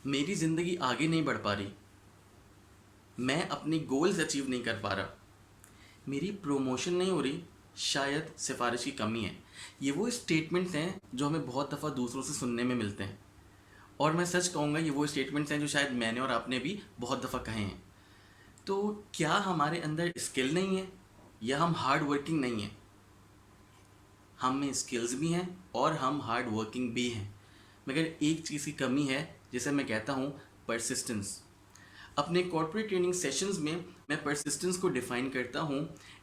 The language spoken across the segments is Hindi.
मेरी ज़िंदगी आगे नहीं बढ़ पा रही, मैं अपनी गोल्स अचीव नहीं कर पा रहा, मेरी प्रमोशन नहीं हो रही, शायद सिफारिश की कमी है। ये वो स्टेटमेंट्स हैं जो हमें बहुत दफ़ा दूसरों से सुनने में मिलते हैं। और मैं सच कहूँगा, ये वो स्टेटमेंट्स हैं जो शायद मैंने और आपने भी बहुत दफ़ा कहे हैं। तो क्या हमारे अंदर स्किल नहीं है या हम हार्ड वर्किंग नहीं हैं? हम में स्किल्स भी हैं और हम हार्ड वर्किंग भी हैं, मगर एक चीज़ की कमी है जिसे मैं कहता हूँ परसिस्टेंस। अपने कॉर्पोरेट ट्रेनिंग सेशंस में मैं परसिस्टेंस को डिफाइन करता हूँ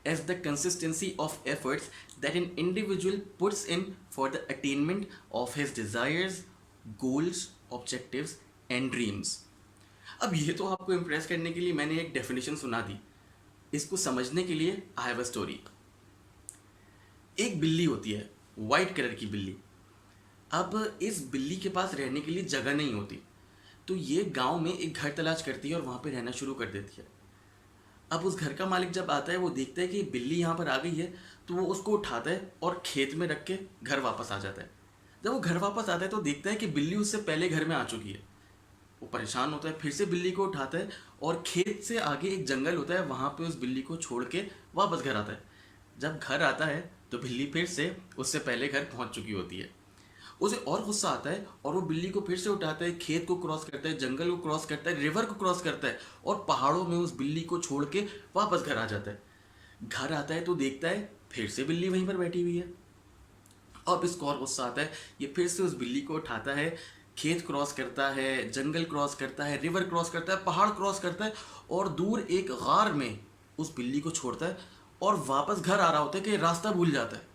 as the consistency of efforts that an individual puts in for the attainment of his desires, goals, objectives and dreams. अब ये तो आपको इम्प्रेस करने के लिए मैंने एक डेफिनेशन सुना दी। इसको समझने के लिए आई हैव अ स्टोरी। एक बिल्ली होती है, वाइट कलर की बिल्ली। अब इस बिल्ली के पास रहने के लिए जगह नहीं होती, तो ये गांव में एक घर तलाश करती है और वहाँ पे रहना शुरू कर देती है। अब उस घर का मालिक जब आता है, वो देखता है कि बिल्ली यहाँ पर आ गई है, तो वो उसको उठाता है और खेत में रख के घर वापस आ जाता है। जब वो घर वापस आता है तो देखता है कि बिल्ली उससे पहले घर में आ चुकी है। वो परेशान होता है, फिर से बिल्ली को उठाता है और खेत से आगे एक जंगल होता है, वहाँ पे उस बिल्ली को छोड़ के वापस घर आता है। जब घर आता है तो बिल्ली फिर से उससे पहले घर पहुँच चुकी होती है। उसे और गुस्सा आता है और वो बिल्ली को फिर से उठाता है, खेत को क्रॉस करता है, जंगल को क्रॉस करता है, रिवर को क्रॉस करता है और पहाड़ों में उस बिल्ली को छोड़ के वापस घर आ जाता है। घर आता है तो देखता है फिर से बिल्ली वहीं पर बैठी हुई है। अब इसको और गुस्सा आता है, ये फिर से उस बिल्ली को उठाता है, खेत क्रॉस करता है, जंगल क्रॉस करता है, रिवर क्रॉस करता है, पहाड़ क्रॉस करता है और दूर एक गार में उस बिल्ली को छोड़ता है और वापस घर आ रहा होता है कि रास्ता भूल जाता है।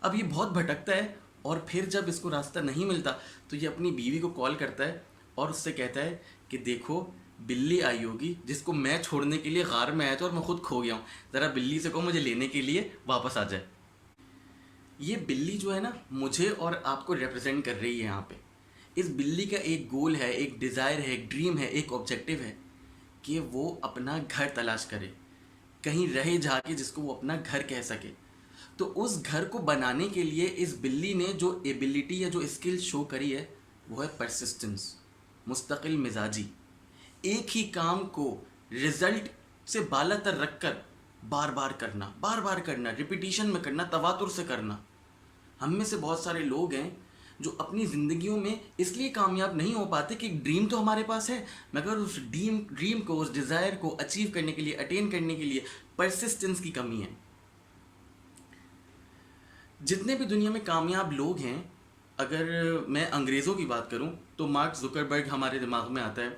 अब ये बहुत भटकता है और फिर जब इसको रास्ता नहीं मिलता तो ये अपनी बीवी को कॉल करता है और उससे कहता है कि देखो, बिल्ली आई होगी जिसको मैं छोड़ने के लिए गार में आया था और मैं खुद खो गया हूँ, ज़रा बिल्ली से कहो मुझे लेने के लिए वापस आ जाए। ये बिल्ली जो है ना, मुझे और आपको रिप्रेजेंट कर रही है यहाँ पे। इस बिल्ली का एक गोल है, एक डिज़ायर है, एक ड्रीम है, एक ऑब्जेक्टिव है कि वो अपना घर तलाश करे, कहीं रहे जाके जिसको वो अपना घर कह सके। तो उस घर को बनाने के लिए इस बिल्ली ने जो एबिलिटी या जो स्किल शो करी है वो है परसिस्टेंस, मुस्तकिल मिजाजी। एक ही काम को रिजल्ट से बालातर रखकर बार बार करना, रिपीटिशन में करना, तवातुर से करना। हम में से बहुत सारे लोग हैं जो अपनी ज़िंदगियों में इसलिए कामयाब नहीं हो पाते कि ड्रीम तो हमारे पास है, मगर उस ड्रीम को, उस डिज़ायर को अचीव करने के लिए, अटेन करने के लिए परसिस्टेंस की कमी है। जितने भी दुनिया में कामयाब लोग हैं, अगर मैं अंग्रेज़ों की बात करूं तो मार्क जुकरबर्ग हमारे दिमाग में आता है,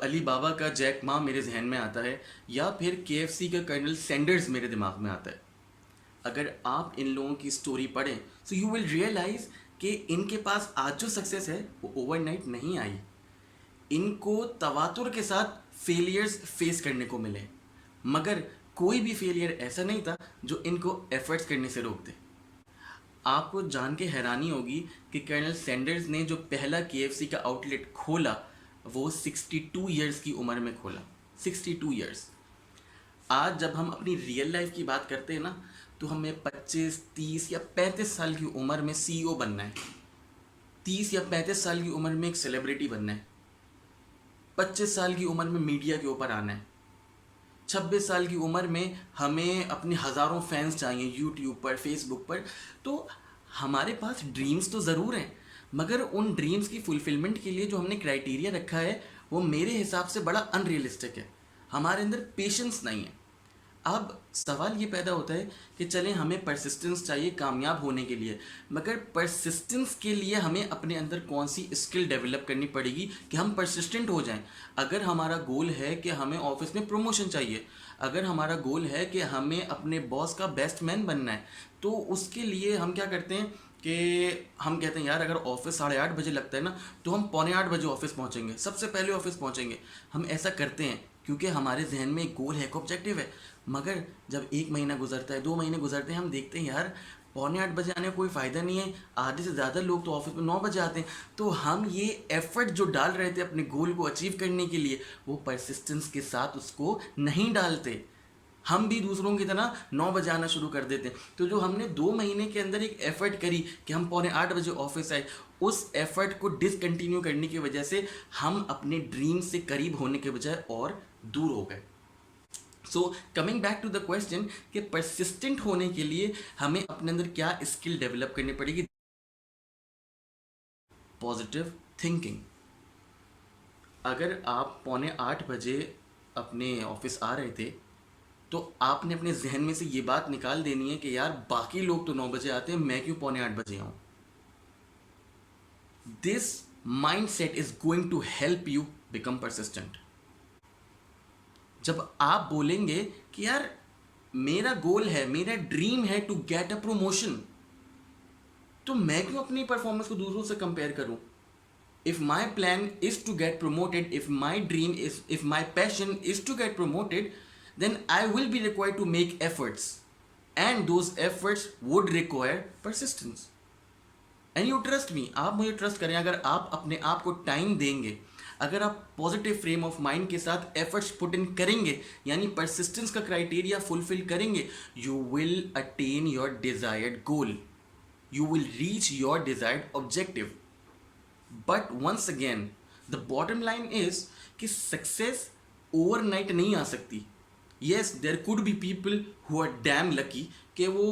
अली बाबा का जैक मा मेरे जहन में आता है, या फिर केएफसी का कर्नल सैंडर्स मेरे दिमाग में आता है। अगर आप इन लोगों की स्टोरी पढ़ें तो यू विल रियलाइज़ कि इनके पास आज जो सक्सेस है वो ओवरनाइट नहीं आई। इनको तवातुर के साथ फेलियर्स फेस करने को मिले, मगर कोई भी फेलियर ऐसा नहीं था जो इनको एफर्ट्स करने से रोक दे। आपको जान के हैरानी होगी कि कर्नल सैंडर्स ने जो पहला केएफसी का आउटलेट खोला वो 62 ईयर्स की उम्र में खोला। 62 ईयर्स। आज जब हम अपनी रियल लाइफ की बात करते हैं ना, तो हमें 25, 30 या 35 साल की उम्र में सीईओ बनना है, 30 या 35 साल की उम्र में एक सेलिब्रिटी बनना है, 25 साल की उम्र में मीडिया के ऊपर आना है, 26 साल की उम्र में हमें अपने हज़ारों फैंस चाहिए यूट्यूब पर, फेसबुक पर। तो हमारे पास ड्रीम्स तो ज़रूर हैं, मगर उन ड्रीम्स की फुलफिलमेंट के लिए जो हमने क्राइटेरिया रखा है वो मेरे हिसाब से बड़ा अनरियलिस्टिक है। हमारे अंदर पेशेंस नहीं है। अब सवाल ये पैदा होता है कि चलें, हमें परसिस्टेंस चाहिए कामयाब होने के लिए, मगर परसिस्टेंस के लिए हमें अपने अंदर कौन सी स्किल डेवलप करनी पड़ेगी कि हम परसिस्टेंट हो जाएं। अगर हमारा गोल है कि हमें ऑफिस में प्रमोशन चाहिए, अगर हमारा गोल है कि हमें अपने बॉस का बेस्ट मैन बनना है, तो उसके लिए हम क्या करते हैं कि हम कहते हैं यार, अगर ऑफिस 8:30 बजे लगता है ना, तो हम 7:45 ऑफिस पहुंचेंगे, सबसे पहले ऑफिस पहुंचेंगे। हम ऐसा करते हैं क्योंकि हमारे जहन में एक गोल है, एक ऑब्जेक्टिव है। मगर जब 1 महीना गुजरता है, 2 महीने गुजरते हैं, हम देखते हैं यार 7:45 आने का कोई फ़ायदा नहीं है, आधे से ज़्यादा लोग तो ऑफिस में 9 बजे आते हैं। तो हम ये एफर्ट जो डाल रहे थे अपने गोल को अचीव करने के लिए, वो परसिस्टेंस के साथ उसको नहीं डालते। हम भी दूसरों की तरह 9 बजे आना शुरू कर देते हैं। तो जो हमने 2 महीने के अंदर एक एफर्ट करी कि हम 7:45 बजे ऑफिस आए, उस एफर्ट को डिसकंटिन्यू करने की वजह से हम अपने ड्रीम से करीब होने के बजाय और दूर हो गए। So coming back to the question कि परसिस्टेंट होने के लिए हमें अपने अंदर क्या स्किल डेवलप करनी पड़ेगी? Positive thinking. अगर आप 7:45 बजे अपने ऑफिस आ रहे थे, तो आपने अपने जहन में से ये बात निकाल देनी है कि यार बाकी लोग तो 9 बजे आते हैं, मैं क्यों 7:45 बजे आऊं? This mind set is going to help you become persistent. जब आप बोलेंगे कि यार मेरा गोल है, मेरा ड्रीम है टू गेट अ प्रमोशन, तो मैं क्यों अपनी परफॉर्मेंस को दूसरों से कंपेयर करूं? If my plan is to get promoted, if my passion is to get promoted, then I will be required to make efforts, and those efforts would require persistence. And you trust me, आप मुझे ट्रस्ट करें, अगर आप अपने आप को टाइम देंगे, अगर आप पॉजिटिव फ्रेम ऑफ माइंड के साथ एफर्ट्स पुट इन करेंगे, यानी परसिस्टेंस का क्राइटेरिया फुलफिल करेंगे, you will attain your desired goal, you will reach your desired objective. But once again, the bottom line is कि success overnight नहीं आ सकती. Yes, there could be people who are damn lucky कि वो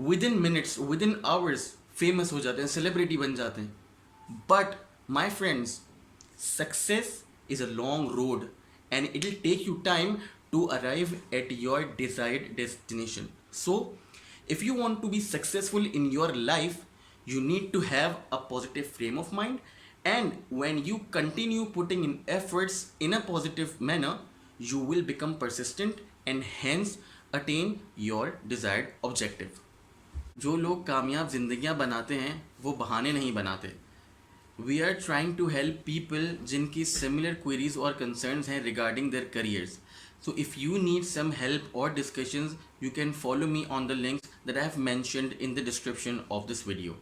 within minutes, within hours famous हो जाते हैं, celebrity बन जाते हैं. But my friends, success is a long road and it will take you time to arrive at your desired destination. So if you want to be successful in your life, you need to have a positive frame of mind, and when you continue putting in efforts in a positive manner, you will become persistent and hence attain your desired objective. जो लोग कामयाब जिंदगियां बनाते हैं वो बहाने नहीं बनाते. We are trying to help people जिनकी similar queries और concerns हैं regarding their careers. So if you need some help or discussions, you can follow me on the links that I have mentioned in the description of this video.